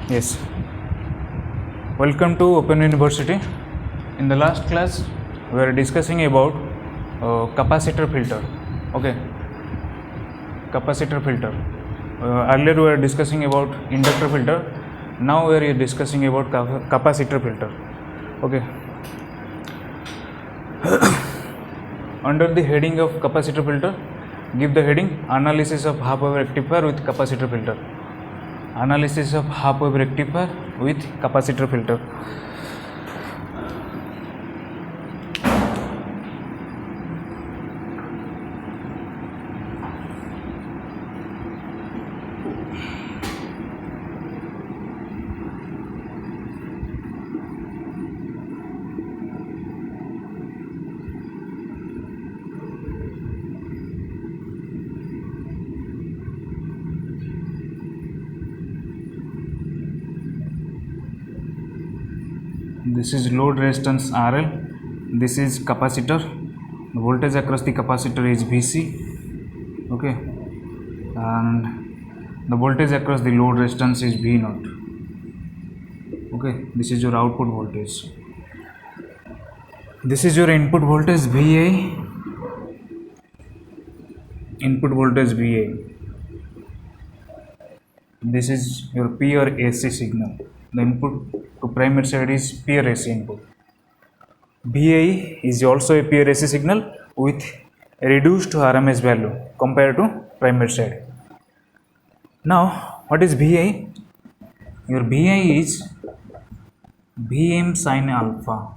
Yes. Welcome to Open University. In the last class, we were discussing about capacitor filter. Okay. Capacitor filter. Earlier we were discussing about inductor filter. Now we are discussing about capacitor filter. Okay. Under the heading of capacitor filter, give the heading analysis of half wave rectifier with capacitor filter. Analysis of half wave rectifier with capacitor filter. This is load resistance RL, this is capacitor, the voltage across the capacitor is Vc, okay, and the voltage across the load resistance is V0, okay. This is your output voltage, this is your input voltage VA, input voltage VA, this is your P or AC signal. The input to primary side is pure AC input. VA is also a pure AC signal with reduced RMS value compared to primary side. Now, what is VA? Your VA is Vm sin alpha.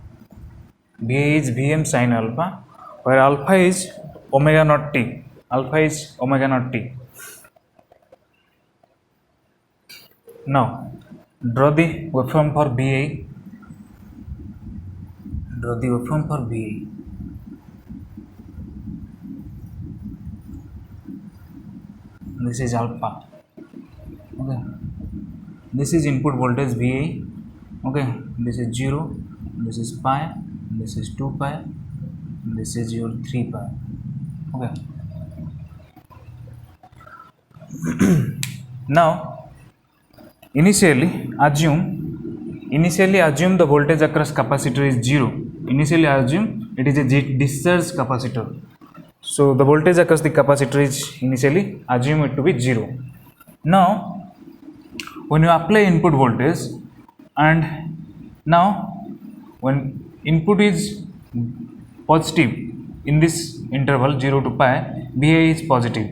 VA is Vm sin alpha, where alpha is omega naught t. Alpha is omega naught t. Now, draw the waveform for VA. Draw the waveform for VA. This is alpha. Okay. This is input voltage VA. Okay. This is 0. This is pi. This is 2 pi. This is your 3 pi. Okay. Now, Initially assume the voltage across capacitor is 0. Initially assume it is a discharge capacitor. So the voltage across the capacitor is initially assume it to be 0. Now when you apply input voltage, and now when input is positive in this interval 0 to pi, Vi is positive.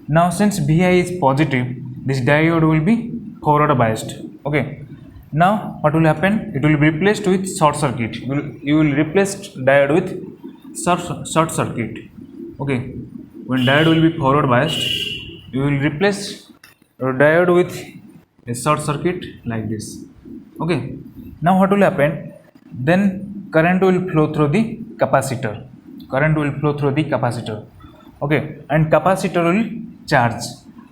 Now since Vi is positive, this diode will be forward biased. Okay. Now what will happen? It will be replaced with short circuit. You will replace diode with short circuit. Okay. When diode will be forward biased, you will replace your diode with a short circuit like this. Okay. Now what will happen? Then current will flow through the capacitor. Current will flow through the capacitor. Okay. And capacitor will charge.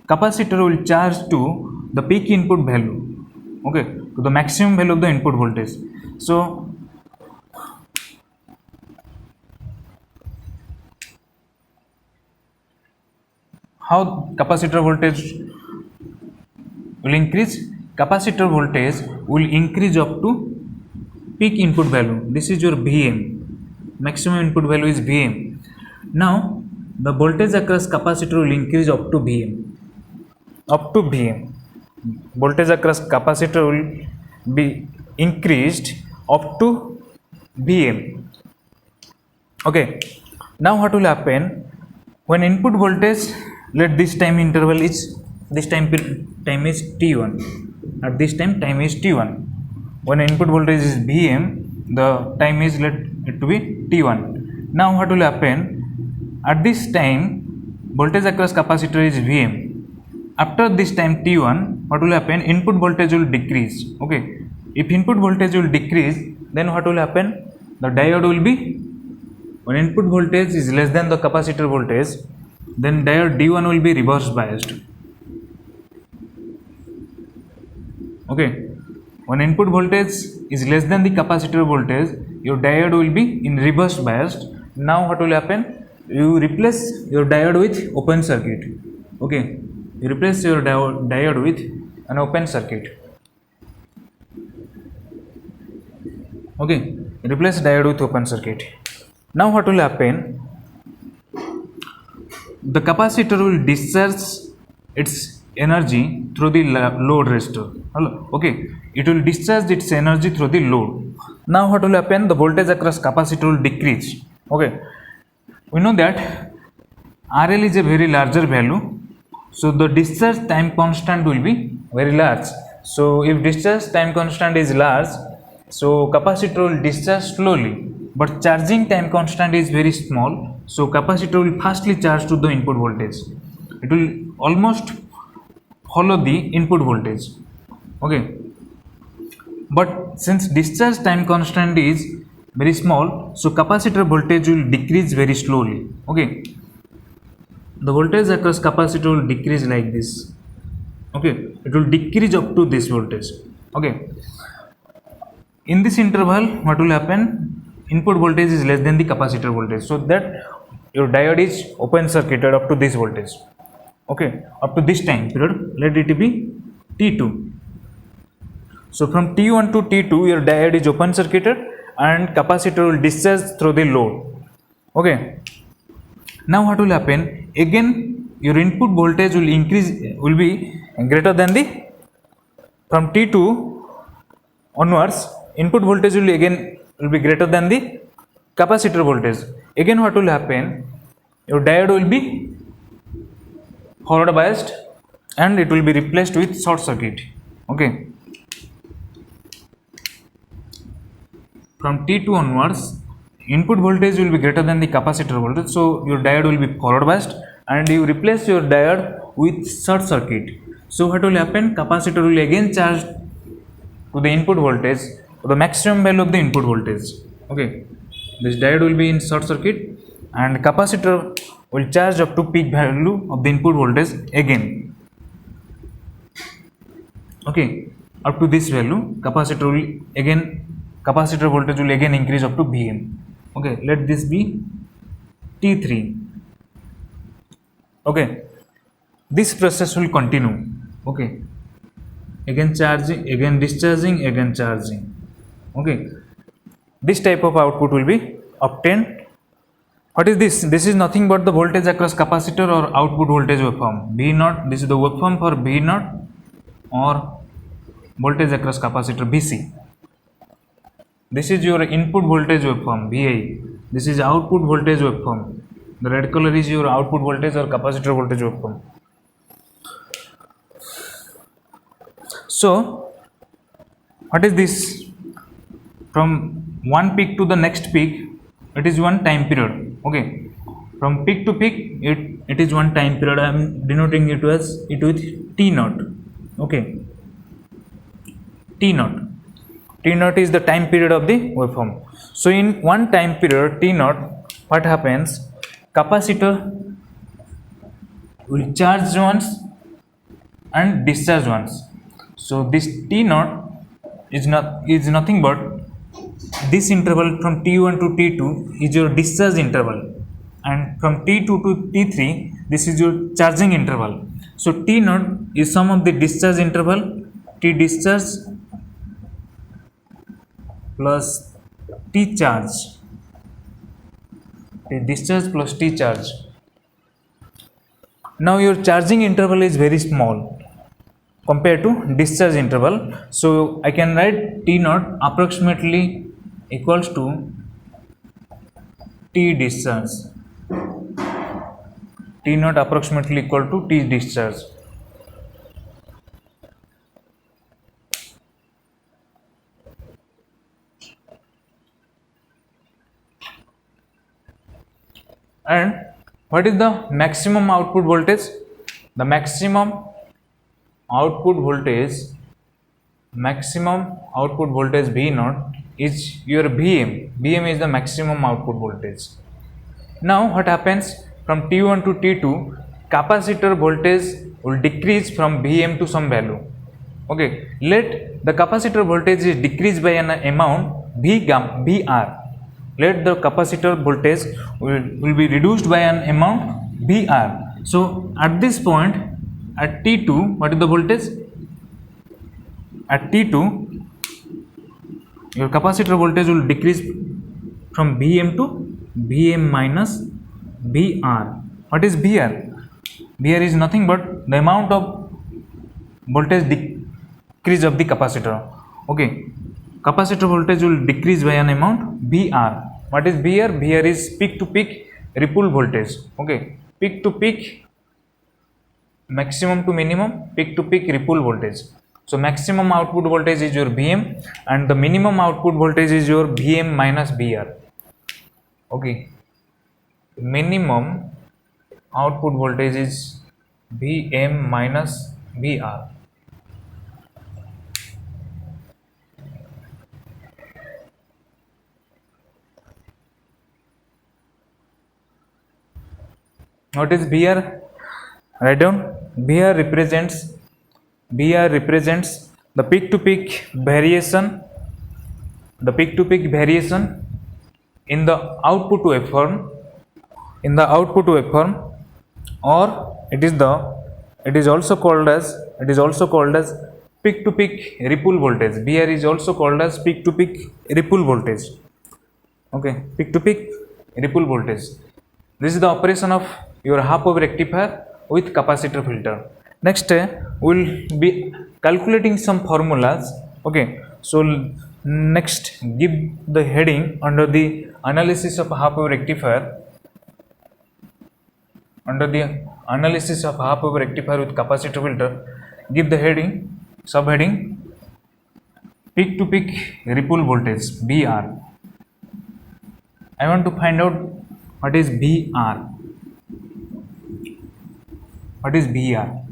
Capacitor will charge to the peak input value, okay, to the maximum value of the input voltage. So how capacitor voltage will increase? Capacitor voltage will increase up to peak input value. This is your Vm. Maximum input value is Vm. Now the voltage across capacitor will increase up to Vm. Up to Vm. Voltage across capacitor will be increased up to Vm. Okay. Now what will happen? When input voltage, let this time interval is, this time is t1. At this time is t1. When input voltage is Vm, the time is let it to be t1. Now what will happen? At this time, voltage across capacitor is Vm. After this time t1, what will happen? Input voltage will decrease. Okay. If input voltage will decrease, then what will happen? The diode will be, when input voltage is less than the capacitor voltage, then diode D1 will be reverse biased. Okay. When input voltage is less than the capacitor voltage, your diode will be in reverse biased. Now what will happen? You replace your diode with open circuit. Okay. You replace your diode with an open circuit. Okay, replace diode with open circuit. Now what will happen? The capacitor will discharge its energy through the load resistor. Hello. Okay, it will discharge its energy through the load. Now what will happen? The voltage across capacitor will decrease. Okay, we know that RL is a very larger value, so the discharge time constant will be very large. So if discharge time constant is large, so capacitor will discharge slowly, but charging time constant is very small, so capacitor will fastly charge to the input voltage. It will almost follow the input voltage. Okay, but since discharge time constant is very small, so capacitor voltage will decrease very slowly. Okay, the voltage across capacitor will decrease like this. Okay, it will decrease up to this voltage. Okay, in this interval what will happen? Input voltage is less than the capacitor voltage, so that your diode is open circuited up to this voltage. Okay, up to this time period, let it be T2. So from T1 to T2 your diode is open circuited and capacitor will discharge through the load. Okay, now what will happen? Again your input voltage will increase, will be greater than the, from T2 onwards input voltage will be greater than the capacitor voltage. Again what will happen? Your diode will be forward biased and it will be replaced with short circuit. Okay, from T2 onwards input voltage will be greater than the capacitor voltage, so your diode will be forward biased and you replace your diode with short circuit. So what will happen? Capacitor will again charge to the input voltage, to the maximum value of the input voltage. Okay, this diode will be in short circuit and capacitor will charge up to peak value of the input voltage again. Okay, up to this value capacitor voltage will again increase up to Vm. Okay, let this be T3. Okay, this process will continue. Okay, again charging, again discharging, again charging. Okay, this type of output will be obtained. What is this? This is nothing but the voltage across capacitor or output voltage waveform V0. This is the waveform for V0 or voltage across capacitor Vc. This is your input voltage waveform Vi. This is output voltage waveform. The red color is your output voltage or capacitor voltage waveform. So what is this? From one peak to the next peak, it is one time period. Okay, from peak to peak it is one time period. I am denoting it with T0. Okay, T0 is the time period of the waveform. So in one time period T0, what happens? Capacitor will charge once and discharge once. So this T0 is nothing but this interval from T1 to T2 is your discharge interval, and from T2 to T3 this is your charging interval. So T0 is sum of the discharge interval T discharge plus T charge, T discharge plus T charge. Now your charging interval is very small compared to discharge interval, so I can write T0 approximately equals to T discharge. T0 approximately equal to T discharge. And what is the maximum output voltage? The maximum output voltage V0 is your Vm. Vm is the maximum output voltage. Now what happens? From T1 to T2, capacitor voltage will decrease from Vm to some value. Okay, let the capacitor voltage is decreased by an amount Vr. Let the capacitor voltage will be reduced by an amount Vr. So at this point, at T2, what is the voltage? at T2, your capacitor voltage will decrease from Vm to Vm minus Vr. What is Vr? Vr is nothing but the amount of voltage decrease of the capacitor. Okay, capacitor voltage will decrease by an amount Vr. What is Vr? Vr is peak to peak ripple voltage. Okay, peak to peak, maximum to minimum, peak to peak ripple voltage. So maximum output voltage is your Vm and the minimum output voltage is your Vm minus Vr. Okay, minimum output voltage is Vm minus Vr. What is Vr? Write down. Vr represents the peak to peak variation, in the output waveform, or it is also called as peak to peak ripple voltage. Vr is also called as peak to peak ripple voltage. Okay, peak to peak ripple voltage. This is the operation of your half wave rectifier with capacitor filter. Next, we'll be calculating some formulas. Okay, so next, give the heading under the analysis of half wave rectifier. Under the analysis of half wave rectifier with capacitor filter, give the heading, subheading, peak to peak ripple voltage Vr. I want to find out what is Vr. What is Vr?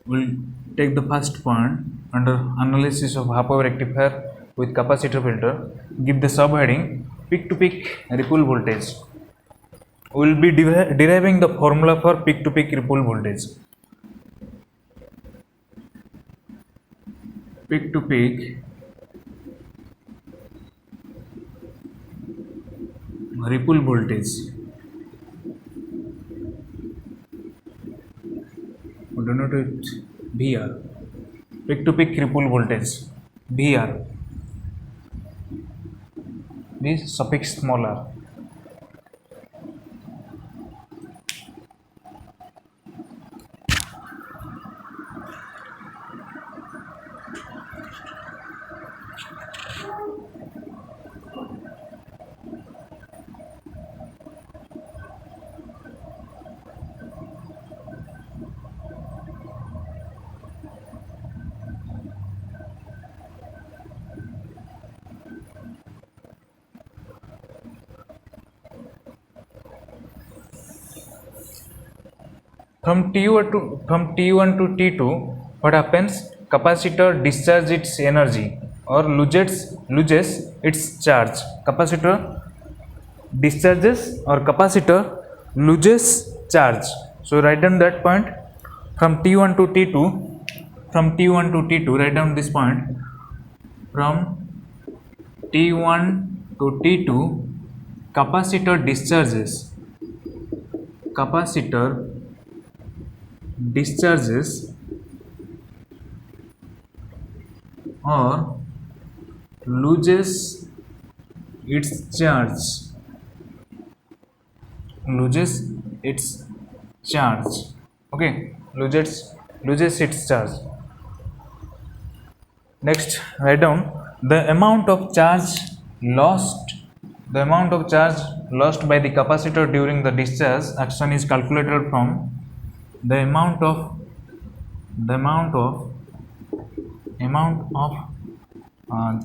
We'll take the first point under analysis of half wave rectifier with capacitor filter. Give the subheading peak to peak ripple voltage. We will be deriving the formula for peak to peak ripple voltage. Peak to peak ripple voltage. We denote it Vr. Peak to peak ripple voltage Vr. This suffix small r. From T1 to T2, what happens? Capacitor discharges its energy or loses its charge. Capacitor discharges or capacitor loses charge. So write down that point. From T1 to T2, write down this point. From T1 to T2, capacitor discharges or loses its charge. Okay, loses its charge. Next, write down the amount of charge lost by the capacitor during the discharge action is calculated from the amount of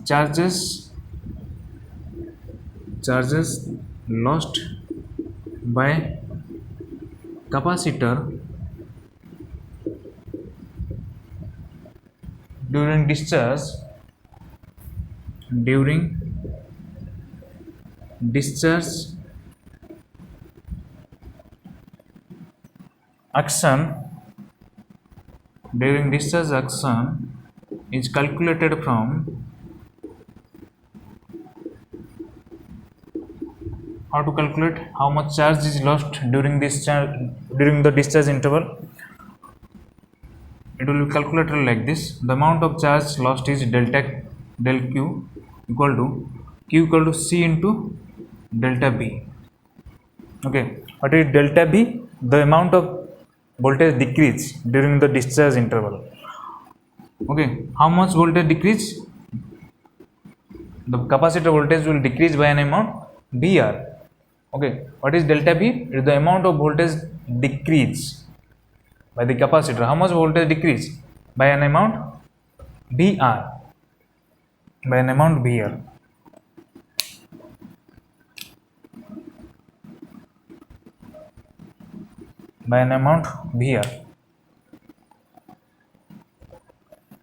charges lost by capacitor during discharge action is calculated from how to calculate how much charge is lost during the discharge interval. It will be calculated like this: the amount of charge lost is del q equal to C into delta B. Okay, what is delta B? The amount of voltage decrease during the discharge interval. Okay, how much voltage decrease? The capacitor voltage will decrease by an amount Br. Okay, what is delta B? It is the amount of voltage decrease by the capacitor. How much voltage decrease? By an amount Br. By an amount Br. By an amount Br.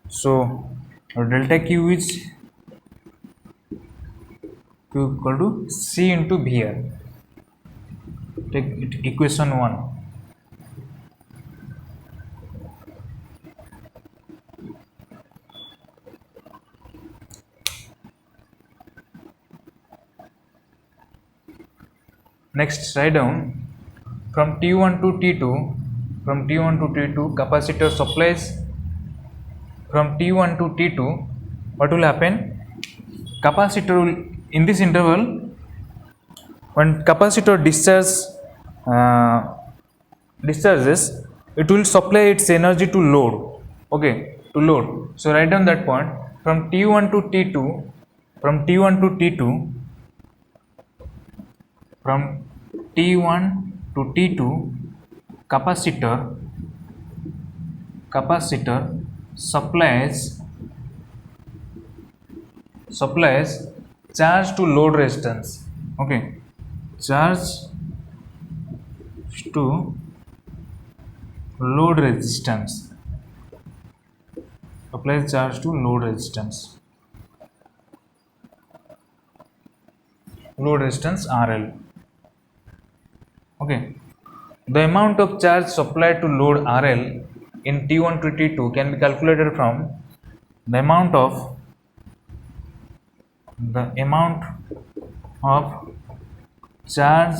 So delta Q is Q equal to C into Br. Take it equation 1. Next, write down from T1 to T2, capacitor supplies from T1 to T2. What will happen? Capacitor will, in this interval, when capacitor discharges, it will supply its energy to load. Okay, to load. So write down that point from T1 to T2, from T1 to T2 capacitor supplies charge to load resistance. Okay, charge to load resistance. Applies charge to load resistance. Load resistance RL. Okay, the amount of charge supplied to load RL in T1 to T2 can be calculated from the amount of charge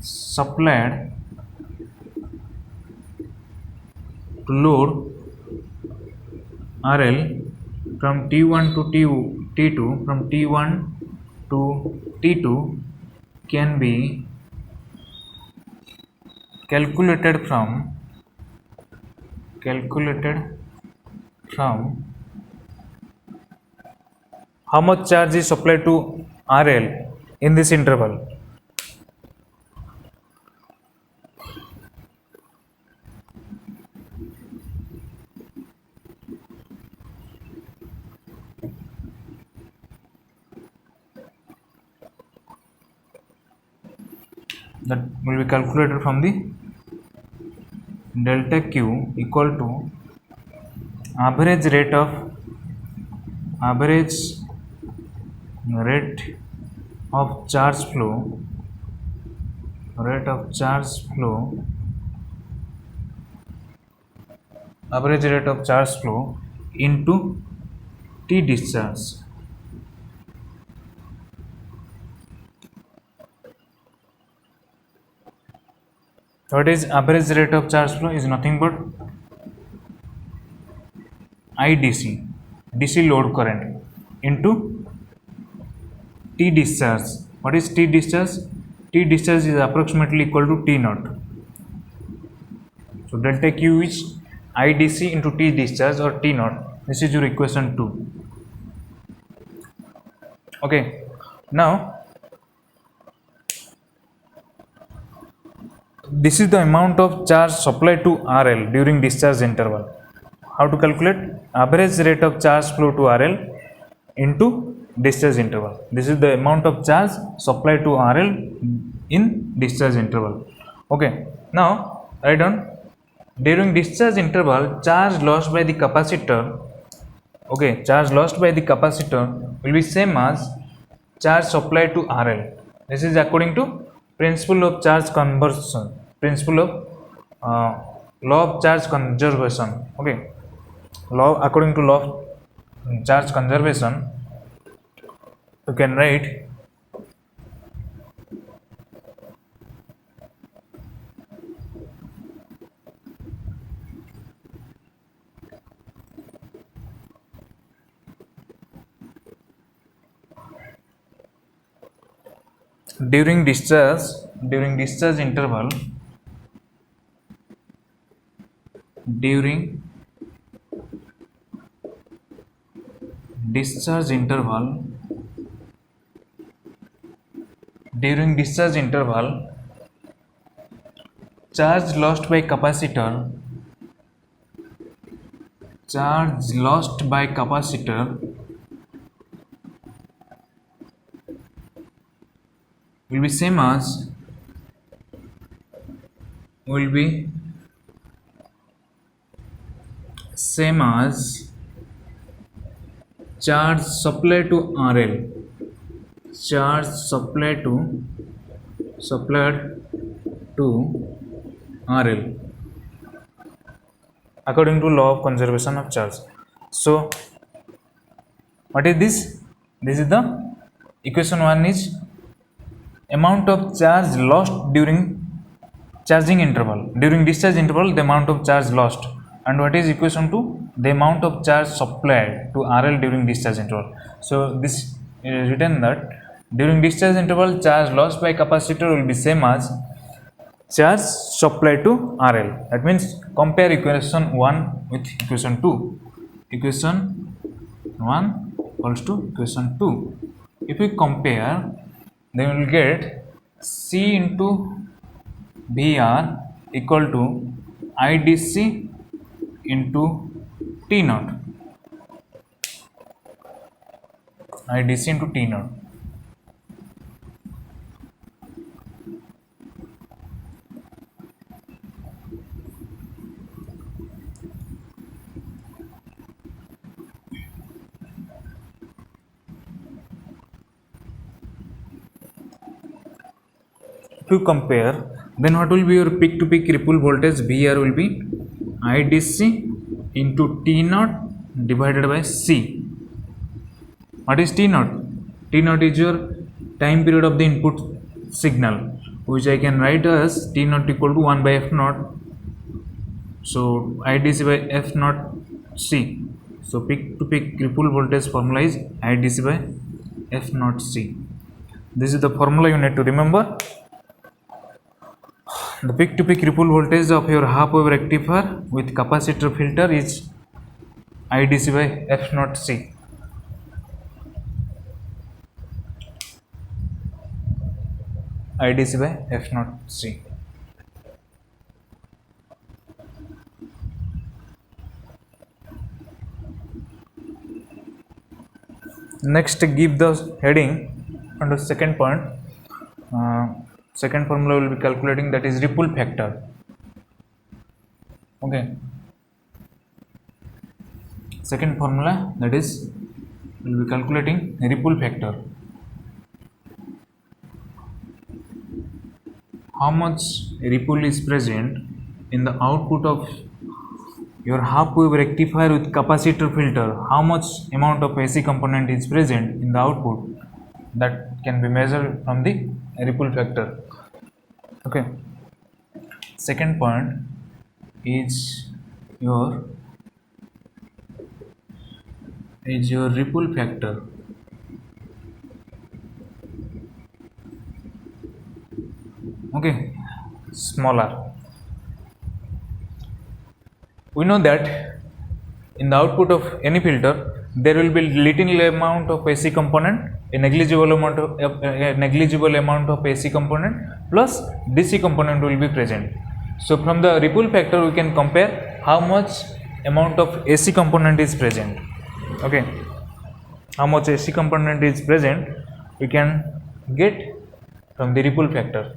supplied to load RL from T1 to T2, from T1 to T2 can be calculated from how much charge is supplied to RL in this interval. That will be calculated from the delta Q equal to average rate of charge flow average rate of charge flow into T discharge. What is average rate of charge flow? Is nothing but IDC, DC load current, into T discharge. What is T discharge? T discharge is approximately equal to T naught. So delta Q is IDC into T discharge or T naught. This is your equation 2. Okay, now this is the amount of charge supplied to RL during discharge interval. How to calculate? Average rate of charge flow to RL into discharge interval. This is the amount of charge supplied to RL in discharge interval. Okay, now write down during discharge interval charge lost by the capacitor. Okay, charge lost by the capacitor will be same as charge supplied to RL. This is according to principle of charge conversion, principle of law of charge conservation. Okay, according to law of charge conservation, you can write during discharge interval, during discharge interval, charge lost by capacitor will be same as charge supplied to RL, according to law of conservation of charge. So what is this? This is the equation 1 is amount of charge lost during charging interval. During discharge interval, the amount of charge lost. And what is equation 2? The amount of charge supplied to RL during discharge interval. So this is written that during discharge interval, charge lost by capacitor will be same as charge supplied to RL. That means compare equation 1 with equation 2. Equation 1 equals to equation 2. If we compare, then we will get C into VR equal to IDC into T naught. IDC into T naught. If you compare, then what will be your peak to peak ripple voltage? VR will be IDC into T naught divided by C. What is T naught? T naught is your time period of the input signal, which I can write as T naught equal to 1 by F naught. So IDC by F naught C. So peak to peak ripple voltage formula is IDC by F naught C. This is the formula you need to remember. The peak to peak ripple voltage of your half wave rectifier with capacitor filter is IDC by F naught C. IDC by F naught C. Next, give the heading under second point. Second formula will be calculating, that is ripple factor. Okay. Second formula, that is will be calculating ripple factor. How much ripple is present in the output of your half wave rectifier with capacitor filter? How much amount of AC component is present in the output? That can be measured from the ripple factor. Okay. Second point is your ripple factor. Okay, smaller. We know that in the output of any filter there will be little amount of AC component, a negligible amount of AC component plus DC component will be present. So from the ripple factor we can compare how much amount of AC component is present. Okay. how much AC component is present, we can get from the ripple factor.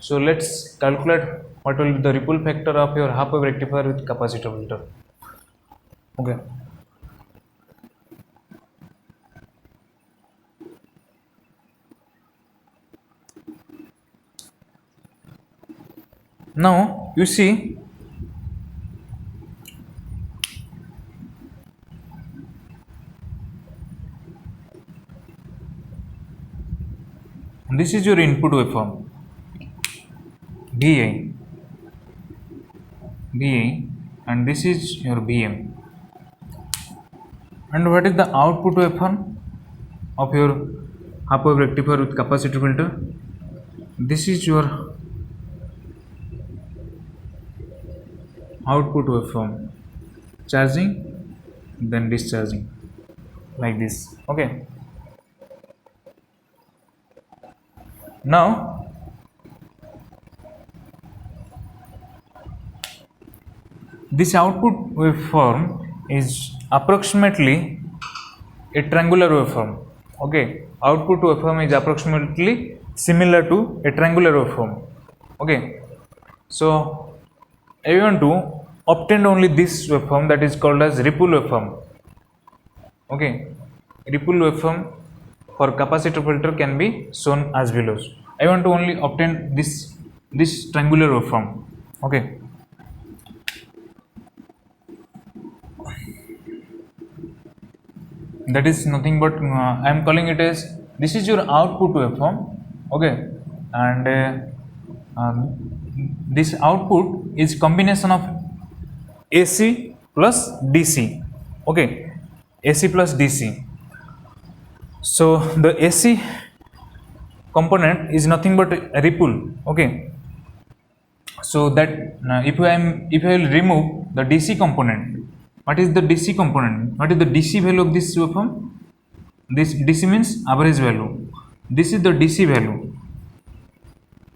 So let's calculate what will be the ripple factor of your half wave rectifier with capacitor filter. Okay. Now you see this is your input waveform VI, and this is your VM. And what is the output waveform of your half wave rectifier with capacitor filter? This is your output waveform, charging then discharging like this. Okay. Now this output waveform is approximately a triangular waveform. Okay, output waveform is approximately similar to a triangular waveform. Okay, so I want to obtain only this waveform, that is called as ripple waveform. Okay, ripple waveform for capacitor filter can be shown as below. I want to only obtain this triangular waveform. Okay. That is nothing but I am calling it as, this is your output waveform. Okay, and this output is combination of AC plus DC. Okay, AC plus DC. So the AC component is nothing but a ripple. Okay, so that if I will remove the DC component, what is the DC component? What is the DC value of this waveform? This DC means average value. This is the DC value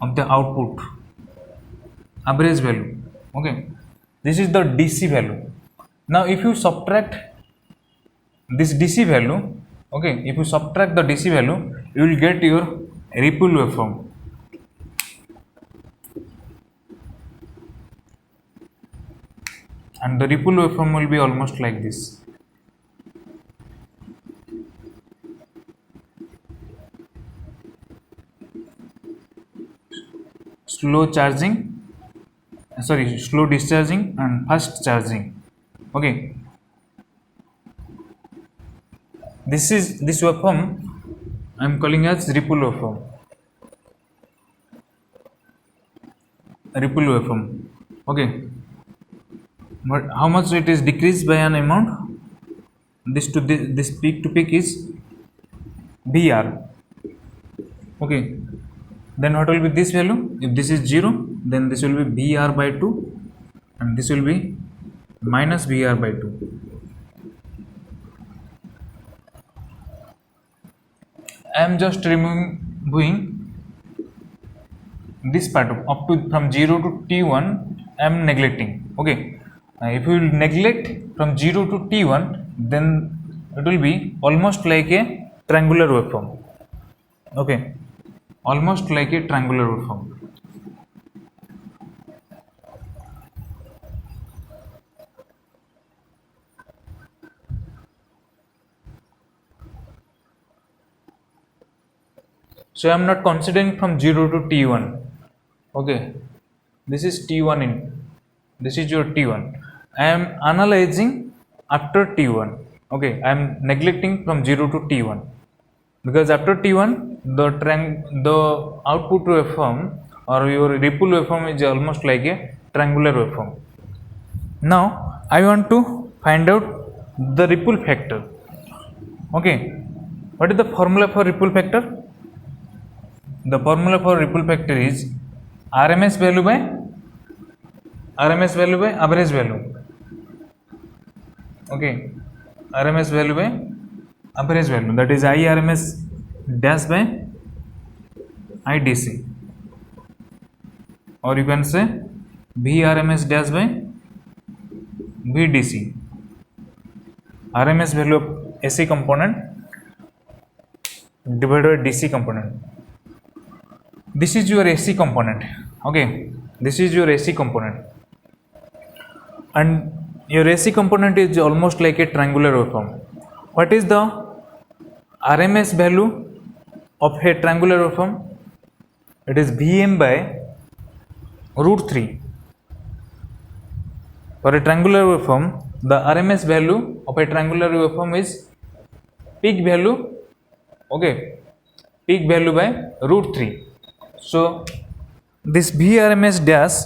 of the output, average value. Okay, this is the DC value. Now if you subtract this DC value, okay, if you subtract the DC value, you will get your ripple waveform. And the ripple waveform will be almost like this. Slow charging, slow discharging and fast charging. Okay, this waveform I am calling as ripple waveform. Ripple waveform. Okay, but how much it is decreased by an amount? This peak to peak is VR. Okay, then what will be this value? If this is 0, then this will be VR by 2 and this will be minus VR by 2. I am just removing this part up to from 0 to T1. I am neglecting. Okay, if you will neglect from 0 to T1, then it will be almost like a triangular waveform. Okay, almost like a triangular waveform. So I am not considering from 0 to T1. Okay, this is T1 in, this is your T1. I am analyzing after T1. Okay, I am neglecting from 0 to T1 because after T1 the output waveform or your ripple waveform is almost like a triangular waveform. Now I want to find out the ripple factor. Okay, what is the formula for ripple factor? The formula for ripple factor is RMS value by average value. Okay, RMS value by average value, that is IRMS dash by IDC, or you can say VRMS dash by VDC. RMS value of AC component divided by DC component. This is your AC component. Okay, this is your AC component, and your AC component is almost like a triangular waveform. What is the RMS value of a triangular waveform? It is Vm by root 3. For a triangular waveform, the RMS value of a triangular waveform is peak value, okay, peak value by root 3. So this Vrms dash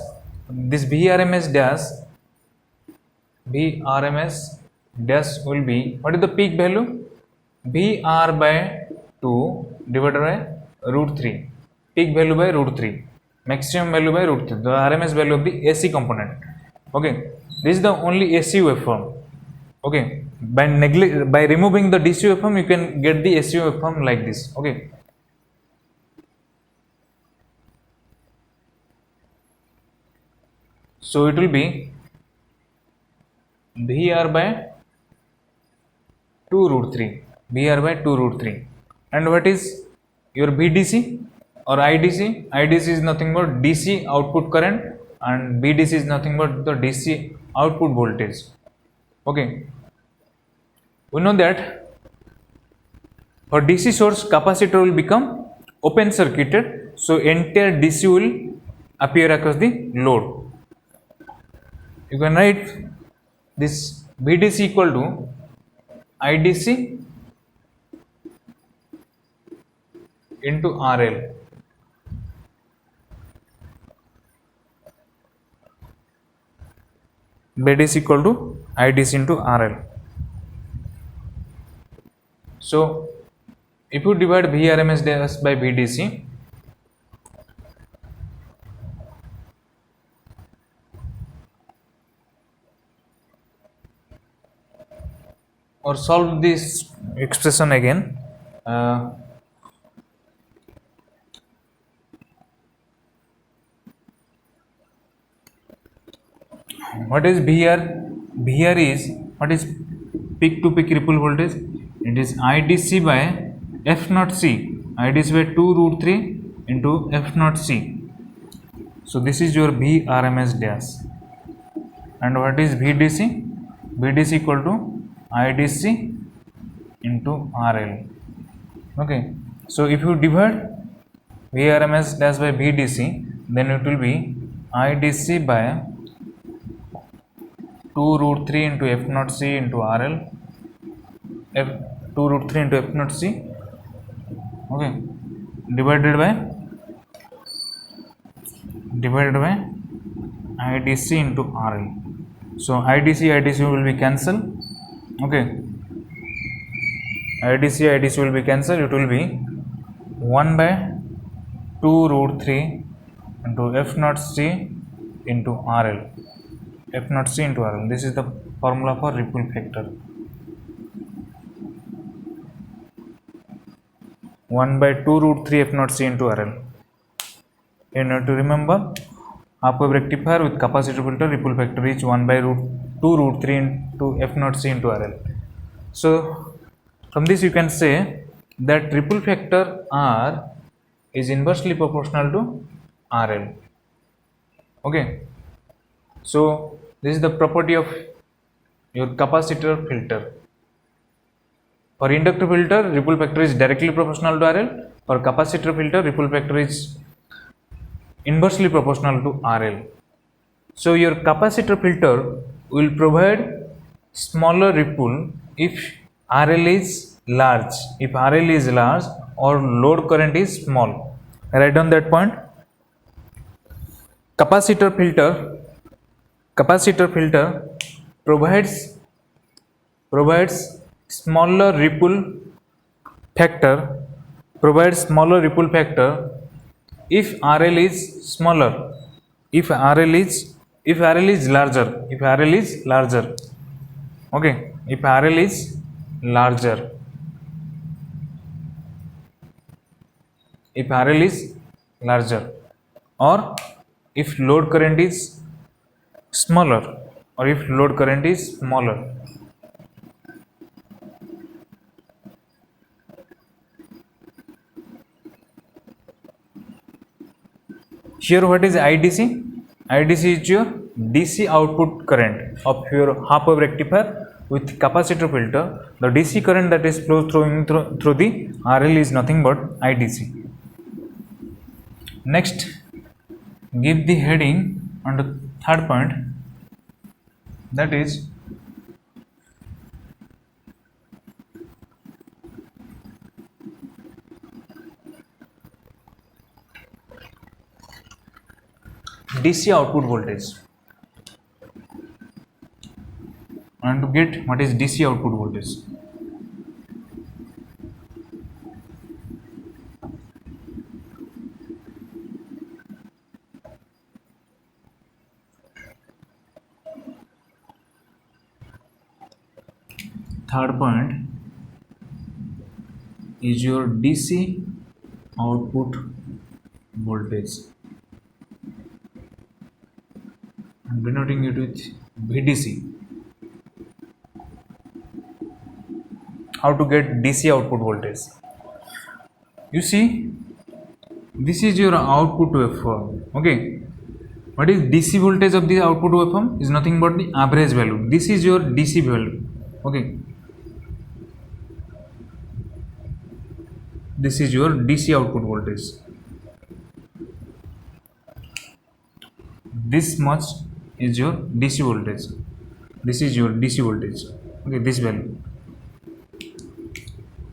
will be, what is the peak value? Vr by 2 divided by root 3. Peak value by root 3. Maximum value by root 3. The RMS value of the AC component. Okay. This is the only AC waveform. Okay. By removing the DC waveform, you can get the AC waveform like this. Okay. So it will be Vr by 2 root 3. Vr by 2 root 3. And what is your VDC or IDC? IDC is nothing but DC output current, and VDC is nothing but the DC output voltage. Okay. We know that for DC source, capacitor will become open circuited, so entire DC will appear across the load. You can write this VDC equal to IDC into RL. VDC equal to IDC into RL. So if you divide Vrms dash by VDC, or solve this expression again, what is VR? VR is, what is peak to peak ripple voltage? It is IDC by F naught C. IDC by 2 root 3 into F naught C. So this is your Vrms dash. And what is VDC? VDC equal to IDC into RL. Okay. So if you divide Vrms dash by VDC, then it will be IDC by 2 root 3 into F naught C into RL, 2 root 3 into F naught C, okay, divided by IDC into RL. So IDC will be cancelled, okay, IDC will be cancelled. It will be 1 by 2 root 3 into F naught C into RL. F naught C into RL. This is the formula for ripple factor. 1 by 2 root 3 F naught C into RL. You need to remember, half wave rectifier with capacitor filter ripple factor is 1 by 2 root 3 into F naught C into RL. So from this you can say that ripple factor R is inversely proportional to RL. Okay. So this is the property of your capacitor filter. For inductor filter, ripple factor is directly proportional to RL. For capacitor filter, ripple factor is inversely proportional to RL. So your capacitor filter will provide smaller ripple if RL is large. If RL is large or load current is small. Write down that point. Capacitor filter provides smaller ripple factor if RL is smaller, if RL is larger, okay, if RL is larger, or if load current is smaller, Here what is IDC? IDC is your DC output current of your half wave rectifier with capacitor filter. The DC current that is flows through the RL is nothing but IDC. Next, give the heading on the third point, that is DC output voltage. And to get what is DC output voltage. Third point is your DC output voltage. I am denoting it with VDC. How to get DC output voltage? You see, this is your output waveform. Okay, what is DC voltage of the output waveform? Is nothing but the average value. This is your DC value. Okay, this is your DC output voltage. This much is your DC voltage. This is your DC voltage. Okay, this value.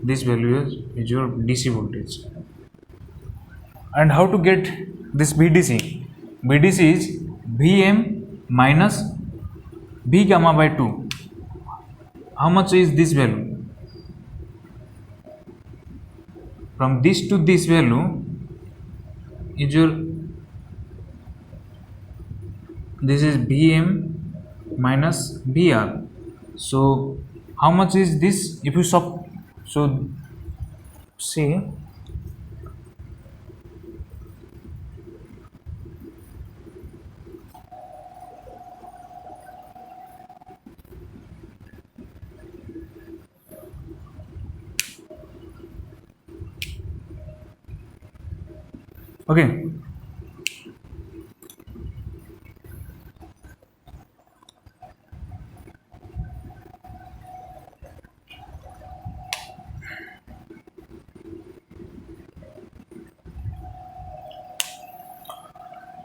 This value is your DC voltage. And how to get this VDC? VDC is Vm minus V gamma by 2. How much is this value? From this to this value is your, this is Vm minus Vr. So how much is this? If you so see, okay,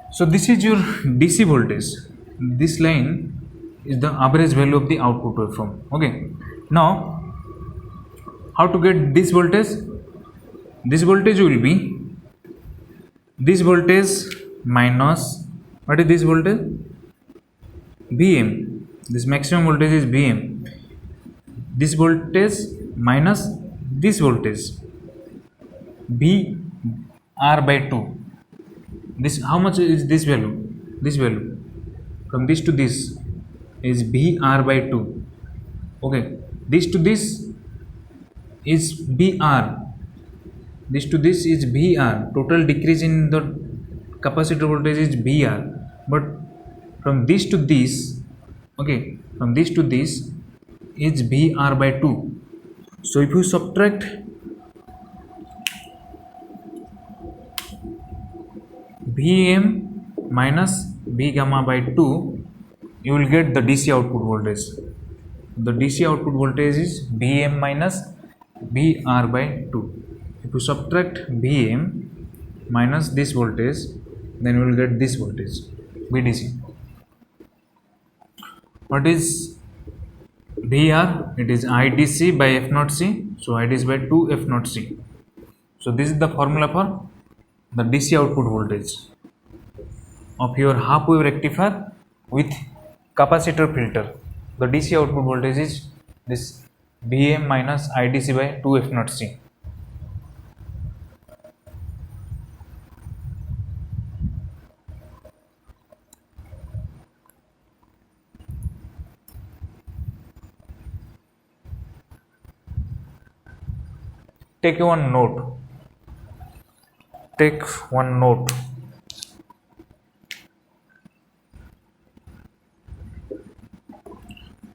so this is your DC voltage. This line is the average value of the output waveform. Okay, now how to get this voltage? This voltage will be this voltage minus, what is this voltage? Vm. This maximum voltage is Vm. This voltage minus this voltage, Vr by 2. This, how much is this value? This value from this to this is Vr by 2. Okay, this to this is Vr. This to this is Vr. Total decrease in the capacitor voltage is Vr. But from this to this, okay, from this to this is Vr by 2. So if you subtract Vm minus V gamma by 2, you will get the DC output voltage. The DC output voltage is Vm minus Vr by 2. If you subtract Vm minus this voltage, then you will get this voltage, VDC. What is Vr? It is IDC by F naught C. So IDC by 2 F naught C. So this is the formula for the DC output voltage of your half wave rectifier with capacitor filter. The DC output voltage is this Vm minus IDC by 2 F naught C. Take one note. Take one note.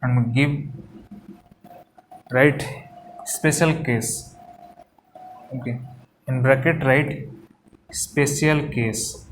And write special case. Okay. In bracket write special case.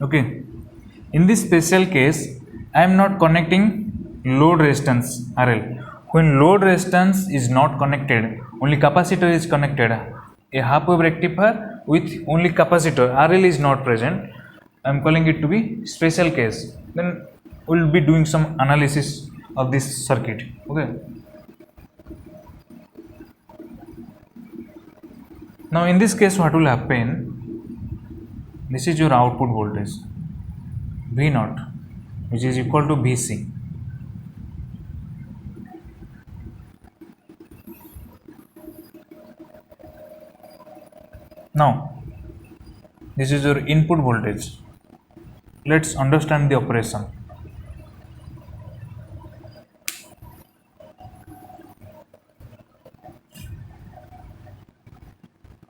Okay, in this special case I am not connecting load resistance RL. When load resistance is not connected, only capacitor is connected, a half wave rectifier with only capacitor, RL is not present, I am calling it to be special case. Then we will be doing some analysis of this circuit. Okay, now in this case what will happen, this is your output voltage V naught, which is equal to Vc. Now this is your input voltage. Let's understand the operation.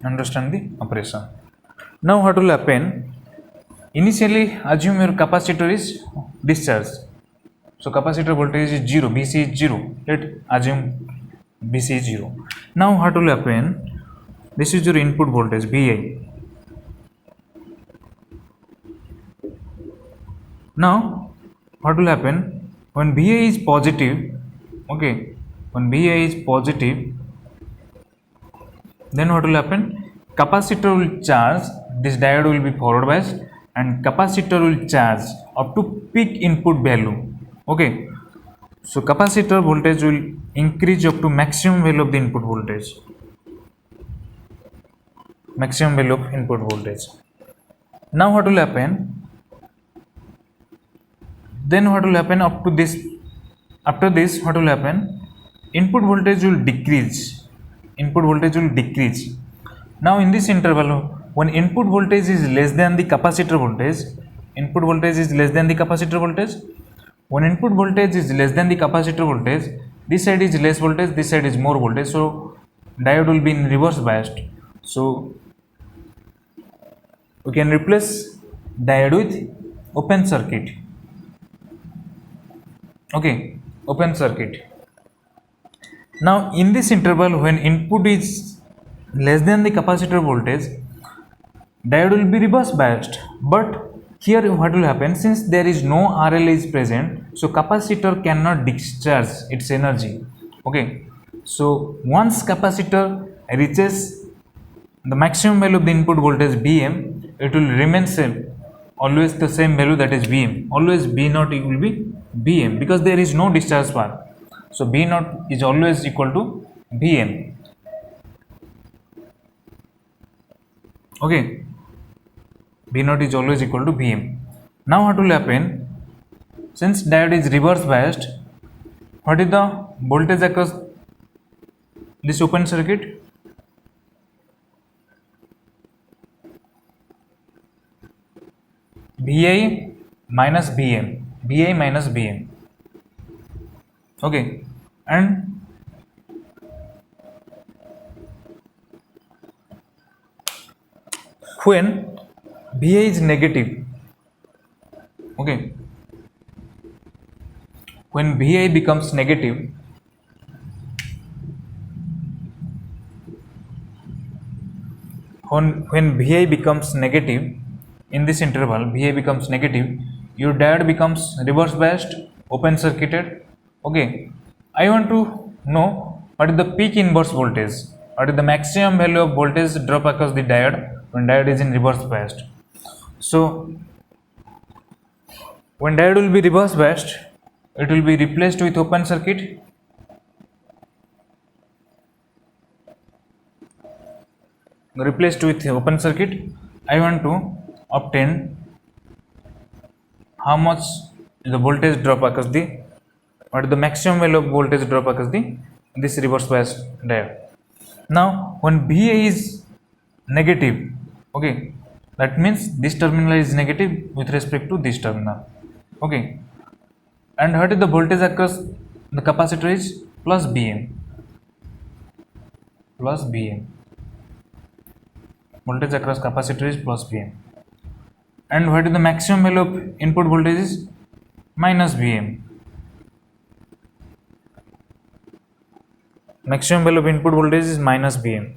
Understand the operation. Now what will happen? Initially assume your capacitor is discharged. So capacitor voltage is 0, Vc is 0. Let assume Vc is 0. Now what will happen? This is your input voltage Vi. Now what will happen when Vi is positive? Okay, when Vi is positive, then what will happen? Capacitor will charge, this diode will be forward biased, and capacitor will charge up to peak input value. Okay, so capacitor voltage will increase up to maximum value of the input voltage. Maximum value of input voltage. Now what will happen? Then what will happen up to this? After this, what will happen? Input voltage will decrease. Input voltage will decrease. Now in this interval, when input voltage is less than the capacitor voltage, input voltage is less than the capacitor voltage. When input voltage is less than the capacitor voltage, this side is less voltage, this side is more voltage. So diode will be in reverse biased. So we can replace diode with open circuit. Okay, open circuit. Now in this interval, when input is less than the capacitor voltage, diode will be reverse biased. But here what will happen, since there is no RL is present, so capacitor cannot discharge its energy. Okay, so once capacitor reaches the maximum value of the input voltage Vm, it will remain same, always the same value, that is Vm. Always V naught will be Vm, because there is no discharge path. So V naught is always equal to Vm. Okay, V naught is always equal to Vm. Now what will happen? Since diode is reverse biased, what is the voltage across this open circuit? Vi minus Vm. Vi minus Vm. Okay, and when Vi is negative, okay, when Vi becomes negative, when Vi becomes negative, in this interval Vi becomes negative, your diode becomes reverse biased, open circuited. Okay, I want to know what is the peak inverse voltage, what is the maximum value of voltage drop across the diode when diode is in reverse biased. So when diode will be reverse biased, it will be replaced with open circuit. Replaced with open circuit, I want to obtain how much the voltage drop across the, what is the maximum value of voltage drop across the this reverse bias diode. Now when VA is negative, okay, that means this terminal is negative with respect to this terminal. Okay, and what is the voltage across the capacitor is plus Bm, plus Bm. Voltage across capacitor is plus Bm. And what is the maximum value of input voltage is minus Vm. Maximum value of input voltage is minus Vm.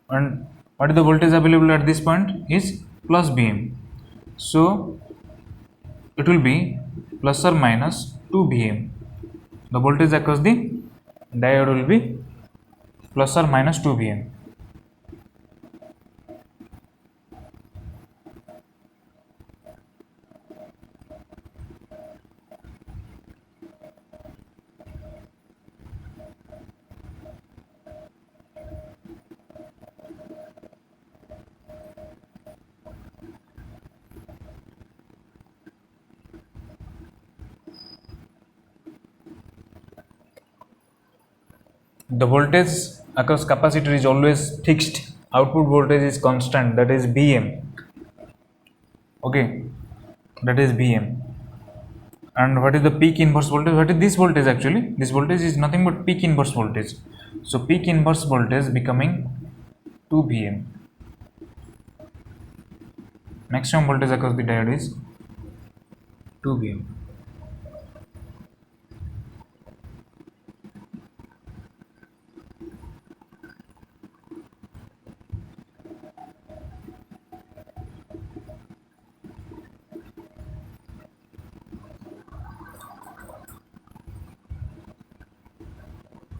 And what is the voltage available at this point is plus Vm. So it will be plus or minus 2 Vm. The voltage across the diode will be plus or minus 2 Vm. The voltage across capacitor is always fixed. Output voltage is constant, that is Vm. Okay, that is Vm. And what is the peak inverse voltage? What is this voltage actually? This voltage is nothing but peak inverse voltage. So peak inverse voltage becoming 2 Vm. Maximum voltage across the diode is 2 Vm.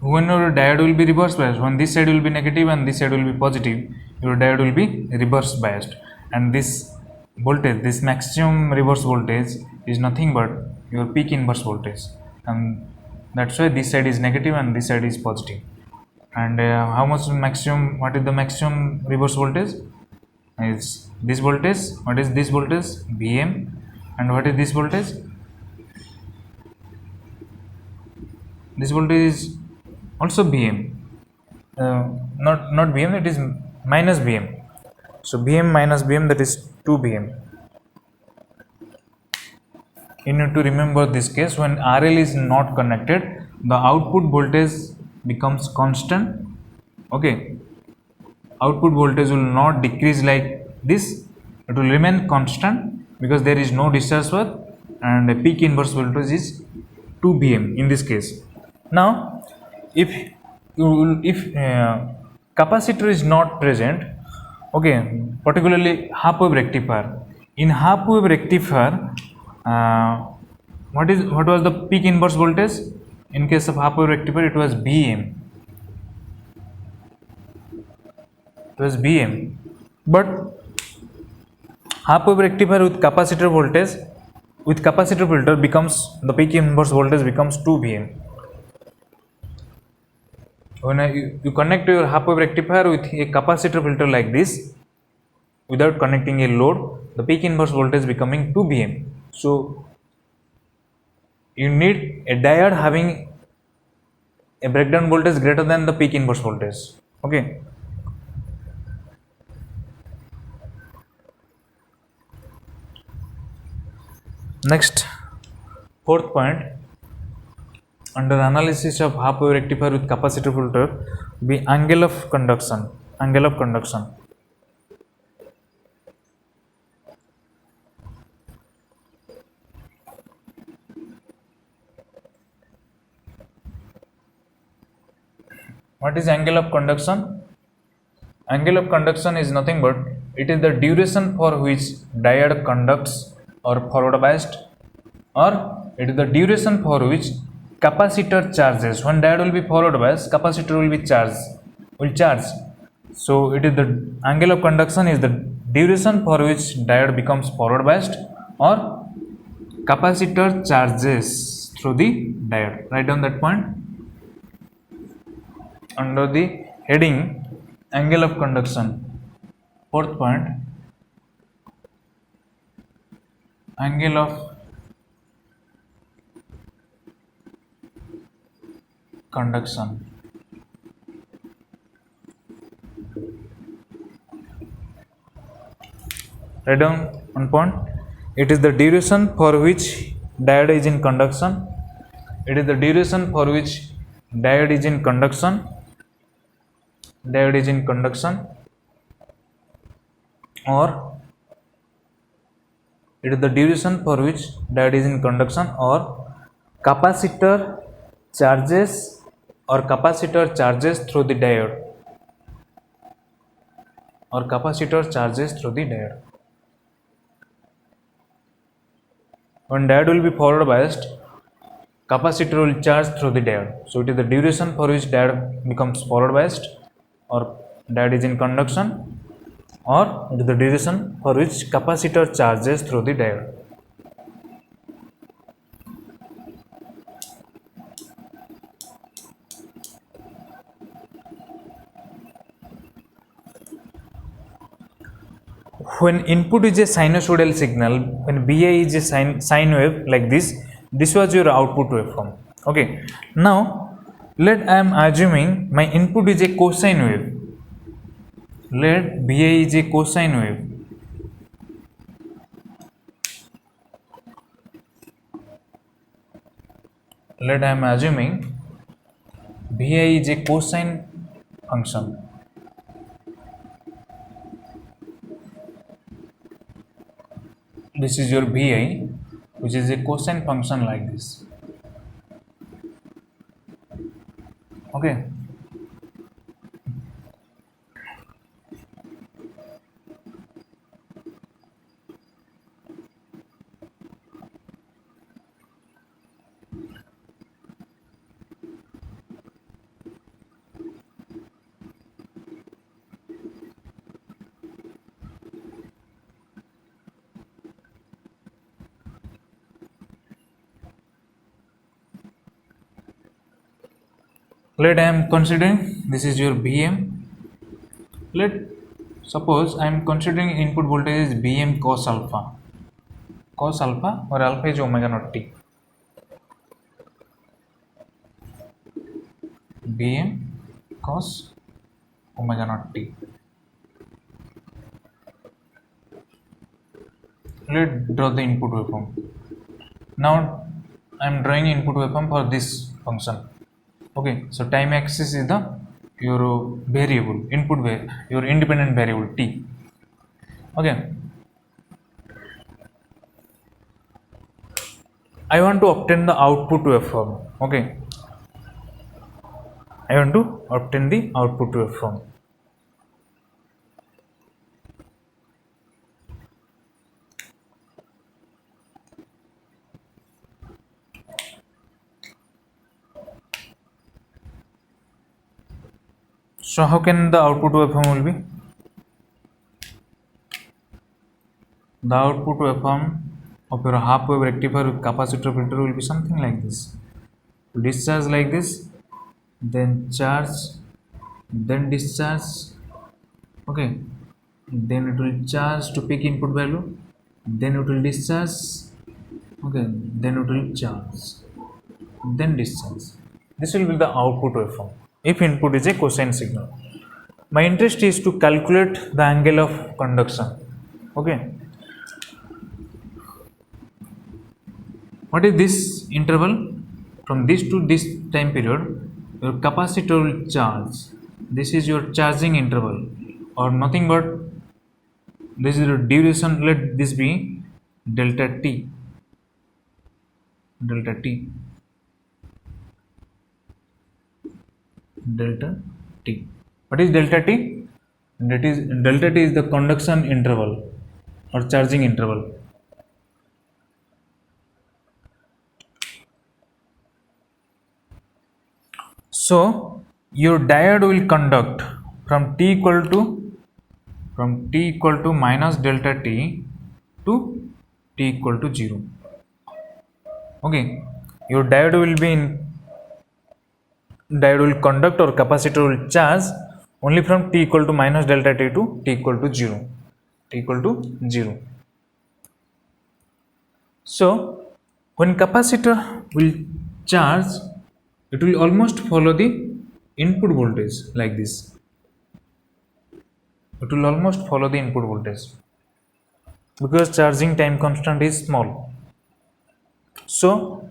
When your diode will be reverse biased, when this side will be negative and this side will be positive, your diode will be reverse biased, and this voltage, this maximum reverse voltage is nothing but your peak inverse voltage, and that's why this side is negative and this side is positive. And how much maximum, what is the maximum reverse voltage? Is this voltage. What is this voltage? Vm. And what is this voltage? This voltage is also Vm. Not Vm, it is minus Vm. So Vm minus Vm, that is 2 Vm. You need to remember this case, when RL is not connected, the output voltage becomes constant. Okay, output voltage will not decrease like this, it will remain constant because there is no discharge path, and the peak inverse voltage is 2 Vm in this case. Now if capacitor is not present, okay, particularly half wave rectifier, in half wave rectifier, what was the peak inverse voltage? In case of half wave rectifier, it was Vm. It was Vm. But half wave rectifier with capacitor voltage, with capacitor filter, becomes the peak inverse voltage becomes 2 Vm. When you connect your half wave rectifier with a capacitor filter like this, without connecting a load, the peak inverse voltage becoming 2 Vm. So you need a diode having a breakdown voltage greater than the peak inverse voltage. Okay. Next, fourth point, under analysis of half wave rectifier with capacitor filter, be angle of conduction. Angle of conduction. What is angle of conduction? Angle of conduction is nothing but it is the duration for which diode conducts or forward biased, or it is the duration for which capacitor charges. When diode will be forward biased, capacitor will be charge. So it is the angle of conduction is the duration for which diode becomes forward biased or capacitor charges through the diode. Write down that point under the heading angle of conduction. Fourth point, angle of conduction. Write down one point. It is the duration for which diode is in conduction. It is the duration for which diode is in conduction. Diode is in conduction, or it is the duration for which diode is in conduction, or capacitor charges through the diode, or capacitor charges through the diode. When diode will be forward biased, capacitor will charge through the diode. So it is the duration for which diode becomes forward biased, or diode is in conduction, or it is the duration for which capacitor charges through the diode. When input is a sinusoidal signal, when BI is a sine wave like this was your output waveform. Okay, now I am assuming my input is a cosine wave. Let BI is a cosine wave. Let I am assuming BI is a cosine function. This is your BI, which is a cosine function like this. Okay. Let I am considering this is your Bm. Let suppose I am considering input voltage is Bm cos alpha. Cos alpha or alpha is omega naught t. Bm cos omega naught t. Let's draw the input waveform. Now I am drawing input waveform for this function. Okay, so time axis is the your variable input your independent variable t. Okay, I want to obtain the output waveform. Okay, I want to obtain the output waveform. So how can the output waveform will be? The output waveform of your half wave rectifier with capacitor filter will be something like this. Discharge like this, then charge, then discharge. Okay, then it will charge to peak input value, then it will discharge. Okay, then it will charge, then discharge. This will be the output waveform if input is a cosine signal. My interest is to calculate the angle of conduction. Okay, what is this interval? From this to this time period, your capacitor will charge. This is your charging interval, or nothing but this is the duration. Let this be delta t. Delta t. Delta t. What is delta t? That is delta t is the conduction interval or charging interval. So your diode will conduct from t equal to minus delta t to t equal to 0. Okay, your diode will conduct or capacitor will charge only from t equal to minus delta t to t equal to 0. T equal to 0. So when capacitor will charge, it will almost follow the input voltage like this. It will almost follow the input voltage because charging time constant is small. So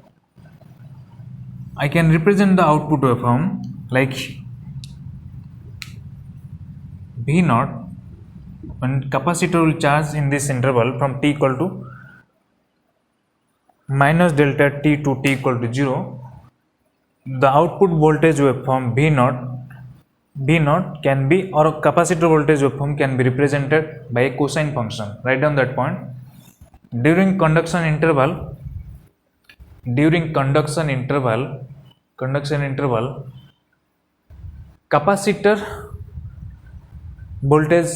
I can represent the output waveform like V naught when capacitor will charge in this interval from t equal to minus delta t to t equal to 0. The output voltage waveform V naught can be, or capacitor voltage waveform can be represented by a cosine function. Write down that point. During conduction interval, during conduction interval, capacitor voltage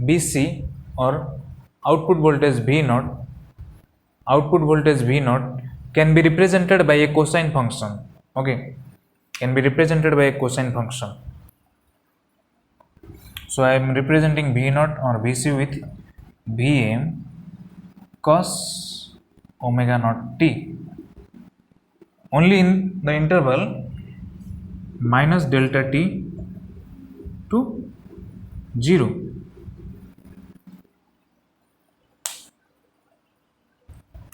Vc or output voltage V naught can be represented by a cosine function. Okay, can be represented by a cosine function. So I am representing V naught or Vc with Vm cos omega naught t, only in the interval minus delta t to 0.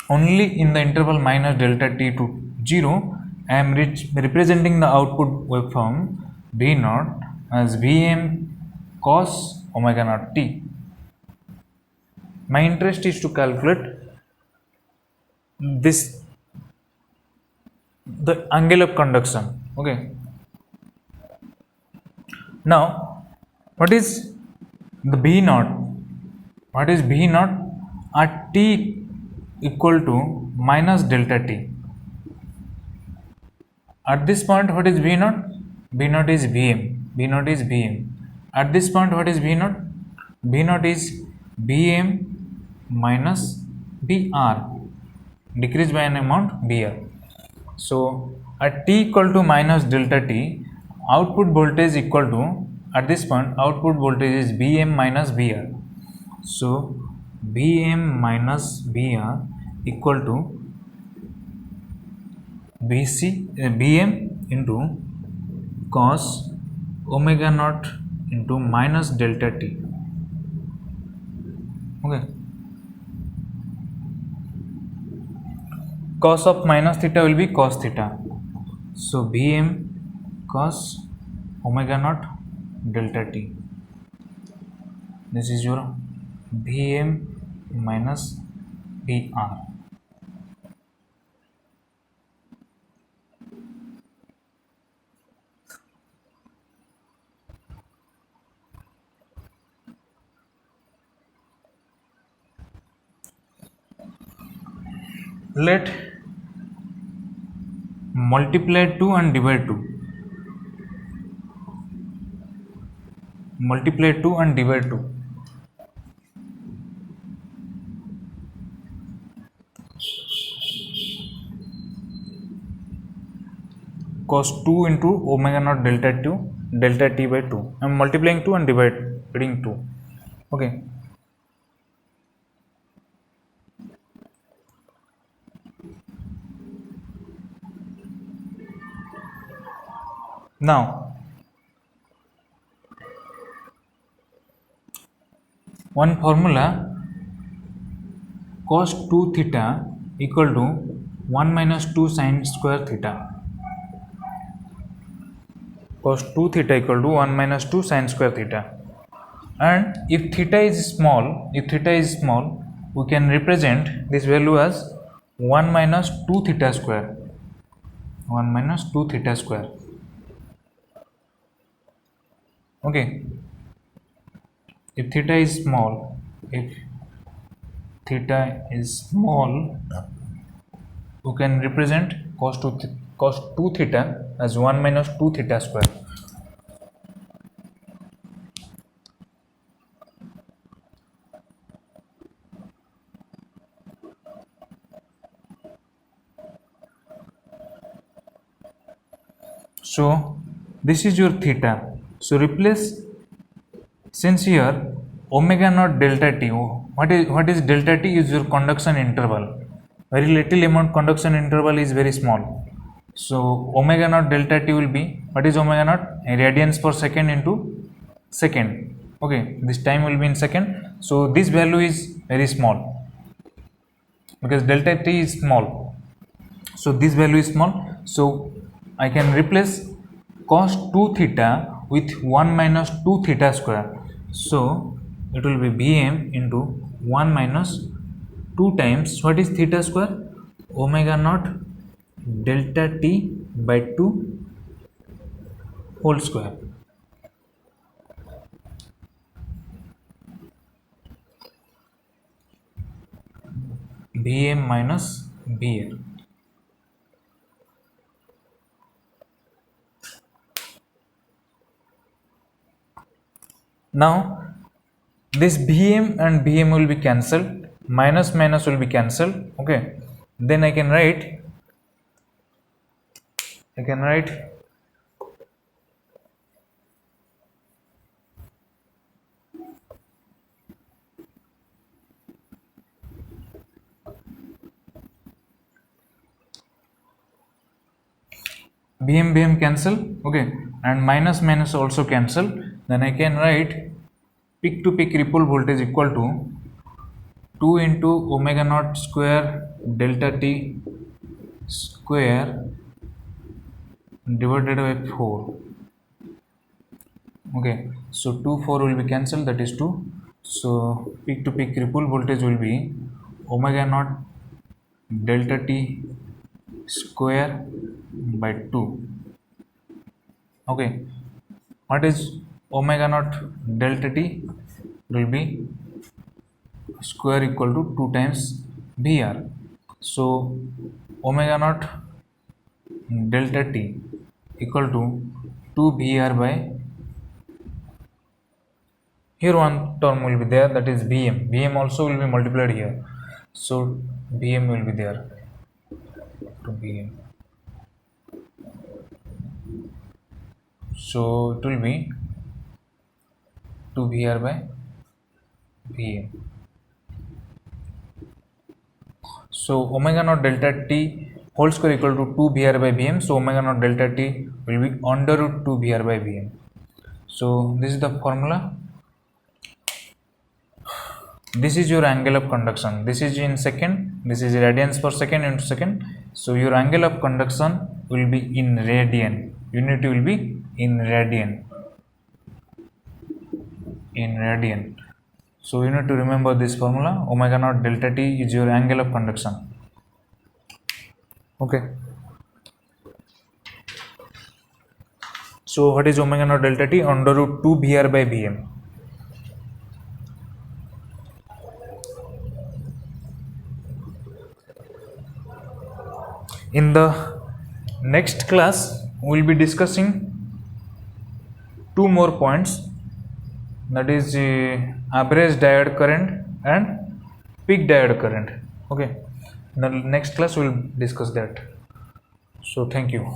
Only in the interval minus delta t to 0, I am representing the output waveform V naught as Vm cos omega naught t. My interest is to calculate this, the angle of conduction. Okay. Now, what is the V naught? What is V naught at t equal to minus delta t? At this point, what is V naught? V naught is Vm. At this point, what is V naught? V naught is Vm minus Vr, decreased by an amount Vr. So at t equal to minus delta t, output voltage equal to, at this point, output voltage is Vm minus Vr. So Vm minus Vr equal to Vm into cos omega naught into minus delta t. Okay. Cos of minus theta will be cos theta. So Vm cos omega naught delta t. This is your Vm minus Vr. Let multiply 2 and divide 2. Multiply 2 and divide 2. Cos 2 into omega naught delta t by 2. I am multiplying 2 and dividing 2. Okay. Now, one formula, cos 2 theta equal to 1 minus 2 sin square theta. Cos 2 theta equal to 1 minus 2 sin square theta. And if theta is small, we can represent this value as 1 minus 2 theta square. 1 minus 2 theta square. Okay. If theta is small, we can represent cos 2 theta as 1 minus 2 theta square. So this is your theta. So replace, since here omega naught delta t, what is delta t is your conduction interval. Very little amount conduction interval is very small. So omega naught delta t will be, what is omega naught? Radians per second into second. Okay, this time will be in second. So this value is very small because delta t is small. So this value is small. So I can replace cos 2 theta with 1 minus 2 theta square. So it will be Vm into 1 minus 2 times, what is theta square? Omega naught delta t by 2 whole square. Vm minus Vr. Now this Vm and Vm will be cancelled, minus minus will be cancelled. Okay, then I can write Vm cancel, okay, and minus minus also cancel. Then I can write peak to peak ripple voltage equal to 2 into omega naught square delta t square divided by 4. Okay, so 2 4 will be cancelled, that is 2. So peak to peak ripple voltage will be omega naught delta t square by 2. Okay, what is omega naught delta t? Will be square equal to 2 times Vr. So omega naught delta t equal to 2 Vr by, here one term will be there, that is Vm. Vm also will be multiplied here, so Vm will be there to Vm. So it will be 2 Vr by Vm. So omega naught delta t whole square equal to 2 Vr by Vm. So omega naught delta t will be under root 2 Vr by Vm. So this is the formula. This is your angle of conduction. This is in second. This is radians per second into second. So your angle of conduction will be in radian. Unit will be in radian. So you need to remember this formula. Omega naught delta t is your angle of conduction. Okay. So what is omega naught delta t? Under root 2 Vr by Vm. In the next class, we will be discussing 2 more points, that is average diode current and peak diode current. Okay, in the next class we will discuss that. So thank you.